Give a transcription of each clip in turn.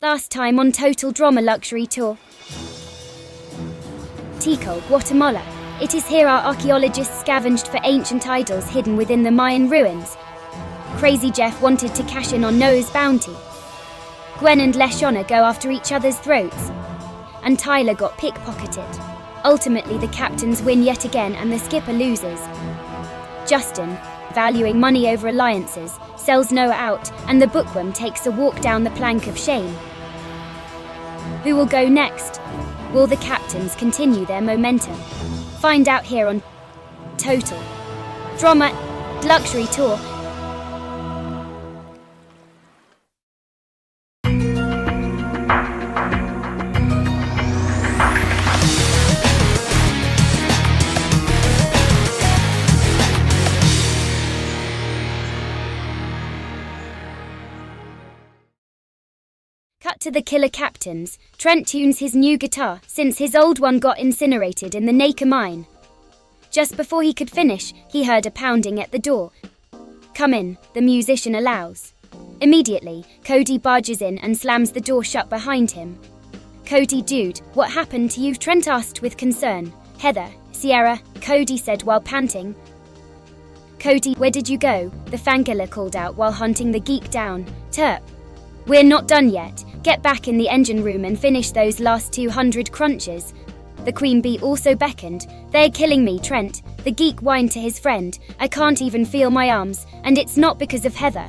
Last time on Total Drama Luxury Tour. Tico, Guatemala. It is here our archaeologists scavenged for ancient idols hidden within the Mayan ruins. Crazy Jeff wanted to cash in on Noah's bounty. Gwen and Leshonna go after each other's throats. And Tyler got pickpocketed. Ultimately, the captains win yet again and the skipper loses. Justin, valuing money over alliances, sells Noah out, and the bookworm takes a walk down the plank of shame. Who will go next? Will the captains continue their momentum? Find out here on Total Drama Luxury Tour. Cut to the killer captains. Trent tunes his new guitar since his old one got incinerated in the Naka mine. Just before he could finish, he heard a pounding at the door. Come in, the musician allows. Immediately, Cody barges in and slams the door shut behind him. Cody, dude, what happened to you? Trent asked with concern. Heather, Sierra, Cody said while panting. Cody, where did you go? The Fangirl called out while hunting the geek down. Terp. We're not done yet. Get back in the engine room and finish those last 200 crunches. The Queen Bee also beckoned. They're killing me, Trent. The geek whined to his friend. I can't even feel my arms, and it's not because of Heather.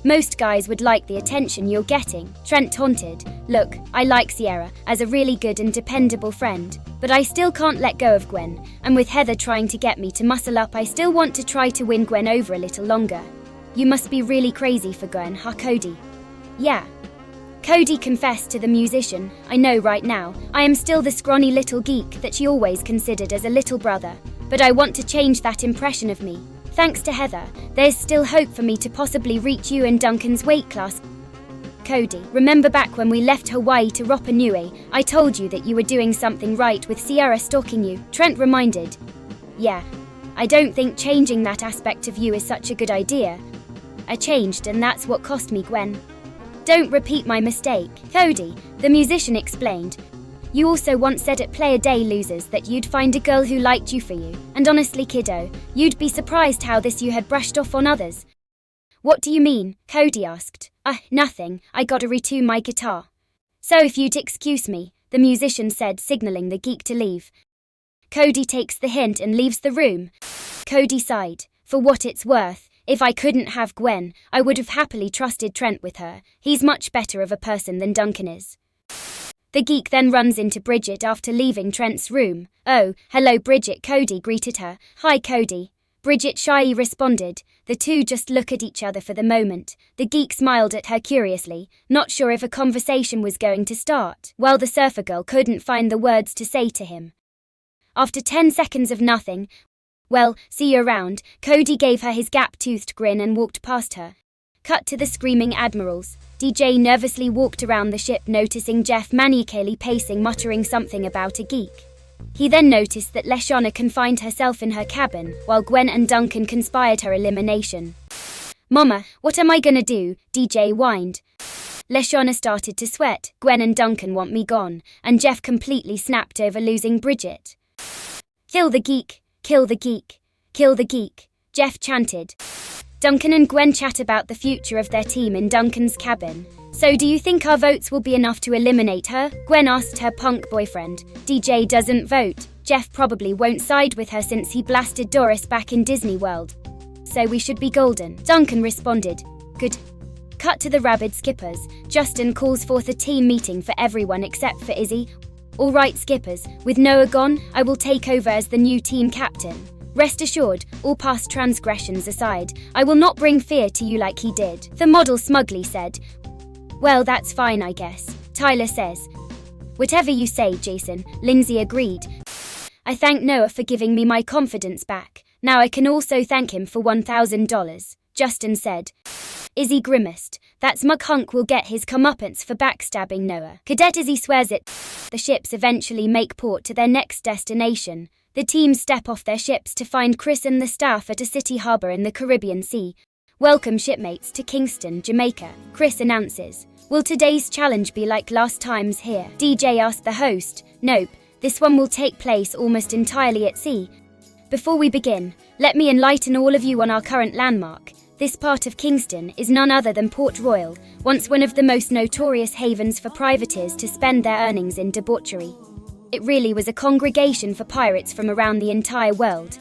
Most guys would like the attention you're getting, Trent taunted. Look, I like Sierra as a really good and dependable friend, but I still can't let go of Gwen, and with Heather trying to get me to muscle up, I still want to try to win Gwen over a little longer. You must be really crazy for Gwen, huh, Cody? Yeah. Cody confessed to the musician, I know right now, I am still the scrawny little geek that she always considered as a little brother, but I want to change that impression of me. Thanks to Heather, there's still hope for me to possibly reach you and Duncan's weight class. Cody, remember back when we left Hawaii to Rapa Nui, I told you that you were doing something right with Sierra stalking you, Trent reminded. Yeah. I don't think changing that aspect of you is such a good idea. I changed and that's what cost me Gwen. Don't repeat my mistake, Cody, the musician explained. You also once said at Play a Day Losers that you'd find a girl who liked you for you, and honestly kiddo, you'd be surprised how this you had brushed off on others. What do you mean? Cody asked. Nothing, I gotta retune my guitar. So if you'd excuse me, the musician said, signaling the geek to leave. Cody takes the hint and leaves the room. Cody sighed. For what it's worth, if I couldn't have Gwen, I would have happily trusted Trent with her. He's much better of a person than Duncan is. The geek then runs into Bridget after leaving Trent's room. Oh, hello Bridget, Cody greeted her. Hi Cody. Bridget shyly responded. The two just look at each other for the moment. The geek smiled at her curiously, not sure if a conversation was going to start, while the surfer girl couldn't find the words to say to him. After 10 seconds of nothing, well, see you around, Cody gave her his gap-toothed grin and walked past her. Cut to the screaming admirals. DJ nervously walked around the ship, noticing Jeff maniacally pacing, muttering something about a geek. He then noticed that Leshonna confined herself in her cabin, while Gwen and Duncan conspired her elimination. Mama, what am I gonna do? DJ whined. Leshonna started to sweat. Gwen and Duncan want me gone, and Jeff completely snapped over losing Bridget. Kill the geek. Kill the geek. Kill the geek, Jeff chanted. Duncan and Gwen chat about the future of their team in Duncan's cabin. So do you think our votes will be enough to eliminate her? Gwen asked her punk boyfriend. DJ doesn't vote. Jeff probably won't side with her since he blasted Doris back in Disney World. So we should be golden. Duncan responded. Good. Cut to the rabid skippers. Justin calls forth a team meeting for everyone except for Izzy. All right, skippers, with Noah gone, I will take over as the new team captain. Rest assured, all past transgressions aside, I will not bring fear to you like he did, the model smugly said. Well, that's fine, I guess, Tyler says. Whatever you say, Jason, Lindsay agreed. I thank Noah for giving me my confidence back. Now I can also thank him for $1,000, Justin said. Izzy grimaced. That smug hunk will get his comeuppance for backstabbing Noah. Cadet Izzy swears it. The ships eventually make port to their next destination. The team step off their ships to find Chris and the staff at a city harbor in the Caribbean Sea. Welcome shipmates to Kingston, Jamaica, Chris announces. Will today's challenge be like last time's here? DJ asked the host. Nope, this one will take place almost entirely at sea. Before we begin, let me enlighten all of you on our current landmark. This part of Kingston is none other than Port Royal, once one of the most notorious havens for privateers to spend their earnings in debauchery. It really was a congregation for pirates from around the entire world.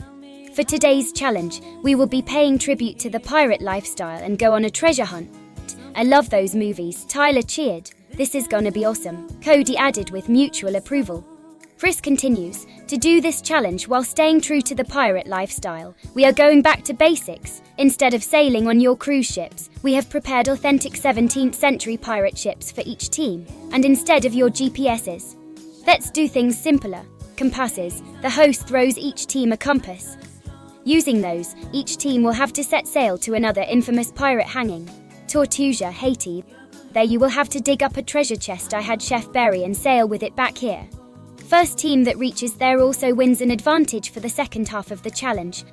For today's challenge, we will be paying tribute to the pirate lifestyle and go on a treasure hunt. I love those movies, Tyler cheered. This is gonna be awesome, Cody added with mutual approval. Chris continues, to do this challenge while staying true to the pirate lifestyle, we are going back to basics. Instead of sailing on your cruise ships, we have prepared authentic 17th century pirate ships for each team, and instead of your GPSs. Let's do things simpler. Compasses, the host throws each team a compass. Using those, each team will have to set sail to another infamous pirate hanging. Tortuga, Haiti. There you will have to dig up a treasure chest I had Chef bury and sail with it back here. First team that reaches there also wins an advantage for the second half of the challenge.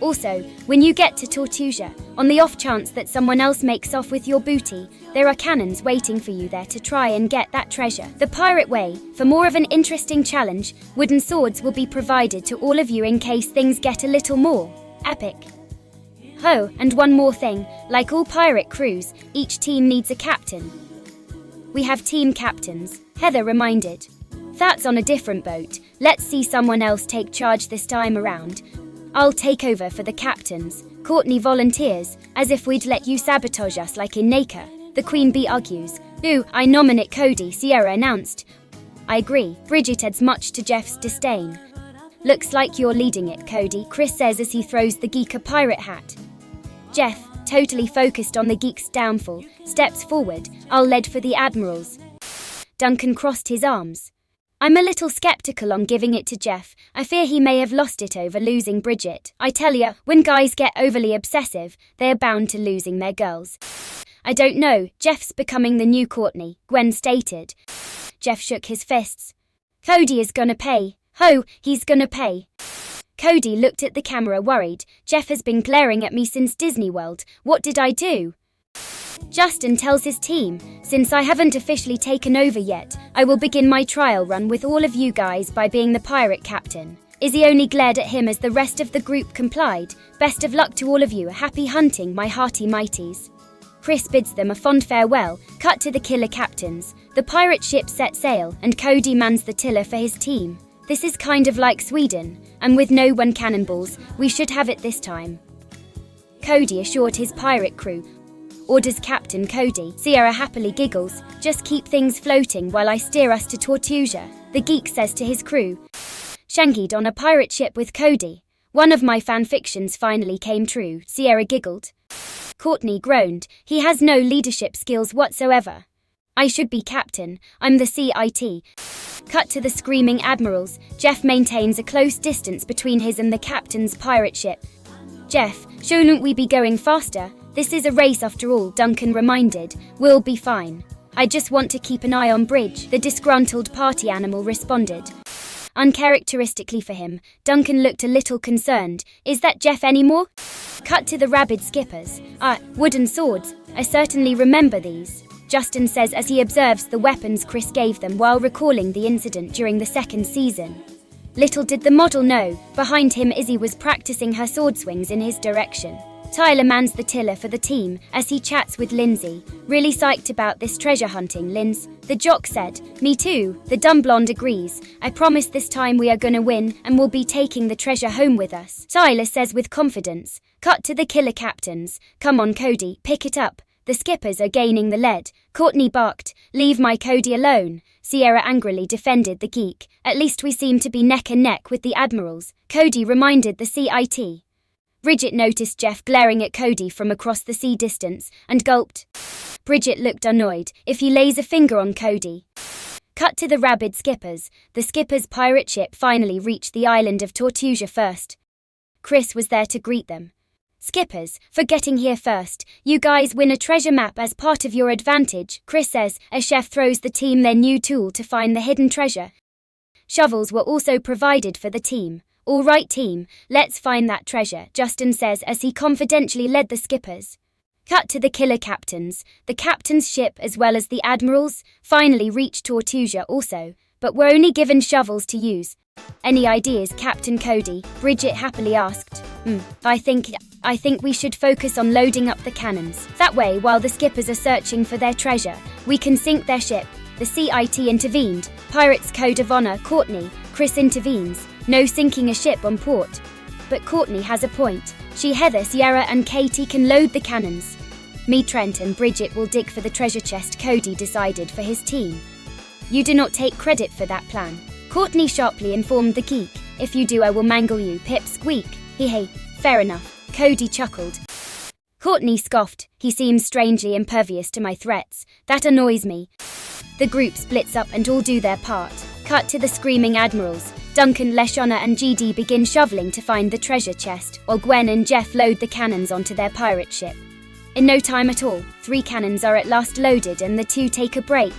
Also, when you get to Tortuga, on the off chance that someone else makes off with your booty, there are cannons waiting for you there to try and get that treasure. The pirate way, for more of an interesting challenge, wooden swords will be provided to all of you in case things get a little more epic. Oh, and one more thing, like all pirate crews, each team needs a captain. We have team captains, Heather reminded. That's on a different boat, let's see someone else take charge this time around. I'll take over for the captains, Courtney volunteers, as if we'd let you sabotage us like in Naka. The Queen Bee argues. Ooh, I nominate Cody, Sierra announced. I agree, Bridget adds much to Jeff's disdain. Looks like you're leading it, Cody, Chris says as he throws the geek a pirate hat. Jeff, totally focused on the geek's downfall, steps forward. I'll lead for the admirals. Duncan crossed his arms. I'm a little skeptical on giving it to Jeff. I fear he may have lost it over losing Bridget. I tell ya, when guys get overly obsessive, they're bound to losing their girls. I don't know, Jeff's becoming the new Courtney, Gwen stated. Jeff shook his fists. Cody is gonna pay. Ho, he's gonna pay. Cody looked at the camera worried. Jeff has been glaring at me since Disney World. What did I do? Justin tells his team, since I haven't officially taken over yet, I will begin my trial run with all of you guys by being the pirate captain. Izzy only glared at him as the rest of the group complied. Best of luck to all of you, happy hunting, my hearty mighties. Chris bids them a fond farewell, cut to the killer captains. The pirate ship set sail, and Cody mans the tiller for his team. This is kind of like Sweden, and with no one cannonballs, we should have it this time. Cody assured his pirate crew. Orders Captain Cody. Sierra happily giggles. Just keep things floating while I steer us to Tortuga, the geek says to his crew. Shankied on a pirate ship with Cody. One of my fanfictions finally came true, Sierra giggled. Courtney groaned. He has no leadership skills whatsoever. I should be captain, I'm the CIT. Cut to the screaming admirals. Jeff maintains a close distance between his and the captain's pirate ship. Jeff, shouldn't we be going faster? This is a race after all, Duncan reminded. We'll be fine. I just want to keep an eye on Bridge, the disgruntled party animal responded. Uncharacteristically for him, Duncan looked a little concerned. Is that Jeff anymore? Cut to the rabid skippers. Wooden swords. I certainly remember these, Justin says as he observes the weapons Chris gave them while recalling the incident during the second season. Little did the model know, behind him Izzy was practicing her sword swings in his direction. Tyler mans the tiller for the team as he chats with Lindsay. Really psyched about this treasure hunting, Linz, the jock said. Me too, the dumb blonde agrees. I promise this time we are gonna win and we'll be taking the treasure home with us, Tyler says with confidence. Cut to the killer captains. Come on Cody, pick it up. The skippers are gaining the lead. Courtney barked, leave my Cody alone. Sierra angrily defended the geek. At least we seem to be neck and neck with the admirals, Cody reminded the CIT. Bridget noticed Jeff glaring at Cody from across the sea distance, and gulped. Bridget looked annoyed. If he lays a finger on Cody. Cut to the rabid skippers. The skipper's pirate ship finally reached the island of Tortuga first. Chris was there to greet them. Skippers, for getting here first, you guys win a treasure map as part of your advantage, Chris says, as Chef throws the team their new tool to find the hidden treasure. Shovels were also provided for the team. All right team, let's find that treasure, Justin says as he confidentially led the skippers. Cut to the killer captains. The captain's ship as well as the admiral's finally reached Tortuga also, but were only given shovels to use. Any ideas, Captain Cody? Bridget happily asked. I think we should focus on loading up the cannons. That way, while the skippers are searching for their treasure, we can sink their ship. The CIT intervened. Pirates Code of Honor, Courtney. Chris intervenes. No sinking a ship on port. But Courtney has a point. She, Heather, Sierra and Katie can load the cannons. Me, Trent and Bridget will dig for the treasure chest, Cody decided for his team. You do not take credit for that plan. Courtney sharply informed the geek. If you do, I will mangle you, Pip squeak. Hey, fair enough. Cody chuckled. Courtney scoffed. He seems strangely impervious to my threats. That annoys me. The group splits up and all do their part. Cut to the screaming admirals. Duncan, Leshonna and GD begin shoveling to find the treasure chest, while Gwen and Jeff load the cannons onto their pirate ship. In no time at all, 3 cannons are at last loaded and the 2 take a break.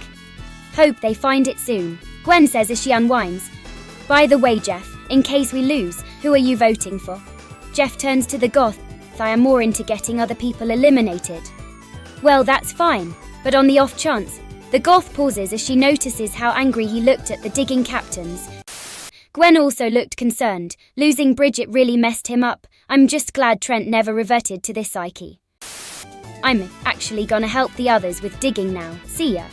Hope they find it soon, Gwen says as she unwinds. By the way, Jeff, in case we lose, who are you voting for? Jeff turns to the goth. I am more into getting other people eliminated. Well, that's fine, but on the off chance, the goth pauses as she notices how angry he looked at the digging captains. Gwen also looked concerned. Losing Bridget really messed him up. I'm just glad Trent never reverted to this psyche. I'm actually gonna help the others with digging now. See ya.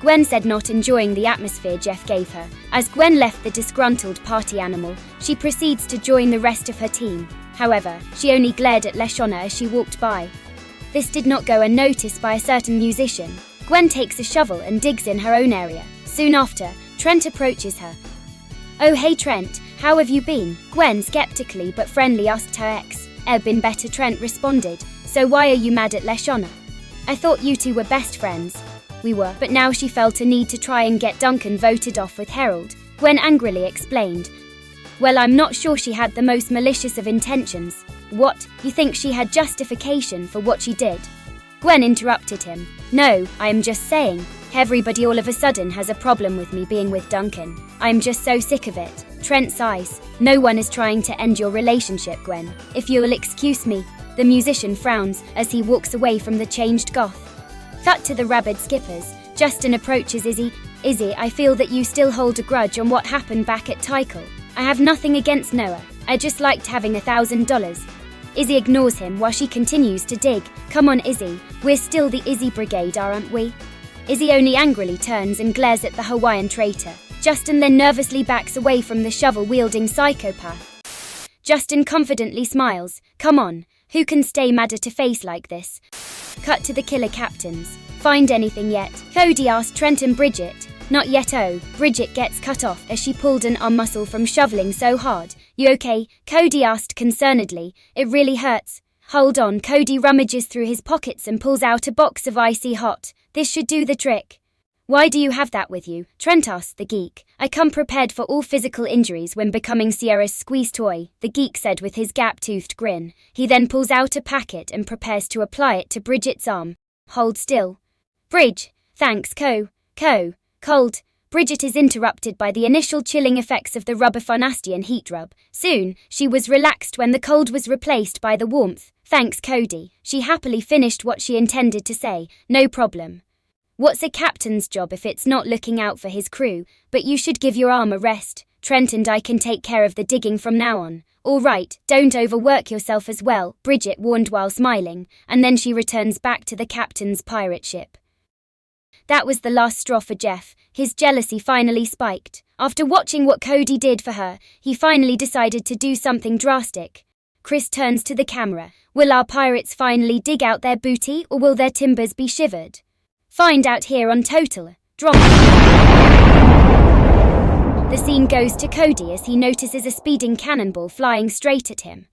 Gwen said, not enjoying the atmosphere Jeff gave her. As Gwen left the disgruntled party animal, she proceeds to join the rest of her team. However, she only glared at Leshonna as she walked by. This did not go unnoticed by a certain musician. Gwen takes a shovel and digs in her own area. Soon after, Trent approaches her. Oh hey Trent, how have you been? Gwen skeptically but friendly asked her ex. Been better, Trent responded. So why are you mad at Leshonna? I thought you two were best friends. We were, but now she felt a need to try and get Duncan voted off with Harold. Gwen angrily explained. Well, I'm not sure she had the most malicious of intentions. What? You think she had justification for what she did? Gwen interrupted him. No, I am just saying. Everybody all of a sudden has a problem with me being with Duncan. I'm just so sick of it. Trent sighs. No one is trying to end your relationship, Gwen. If you'll excuse me. The musician frowns as he walks away from the changed goth. Cut to the rabid skippers. Justin approaches Izzy. Izzy, I feel that you still hold a grudge on what happened back at Tykel. I have nothing against Noah. I just liked having $1,000. Izzy ignores him while she continues to dig. Come on, Izzy. We're still the Izzy Brigade, aren't we? Izzy only angrily turns and glares at the Hawaiian traitor. Justin then nervously backs away from the shovel-wielding psychopath. Justin confidently smiles. Come on, who can stay mad at a face like this? Cut to the killer captains. Find anything yet? Cody asked Trent and Bridget. Not yet. Oh, Bridget gets cut off as she pulled an arm muscle from shoveling so hard. You okay? Cody asked concernedly. It really hurts. Hold on. Cody rummages through his pockets and pulls out a box of icy hot. This should do the trick. Why do you have that with you? Trent asked the geek. I come prepared for all physical injuries when becoming Sierra's squeeze toy, the geek said with his gap-toothed grin. He then pulls out a packet and prepares to apply it to Bridget's arm. Hold still. Bridge. Thanks, Cold. Bridget is interrupted by the initial chilling effects of the rubber Farnastian heat rub. Soon, she was relaxed when the cold was replaced by the warmth. Thanks, Cody. She happily finished what she intended to say. No problem. What's a captain's job if it's not looking out for his crew? But you should give your arm a rest. Trent and I can take care of the digging from now on. All right, don't overwork yourself as well, Bridget warned while smiling, and then she returns back to the captain's pirate ship. That was the last straw for Jeff. His jealousy finally spiked. After watching what Cody did for her, he finally decided to do something drastic. Chris turns to the camera. Will our pirates finally dig out their booty, or will their timbers be shivered? Find out here on Total Drama. The scene goes to Cody as he notices a speeding cannonball flying straight at him.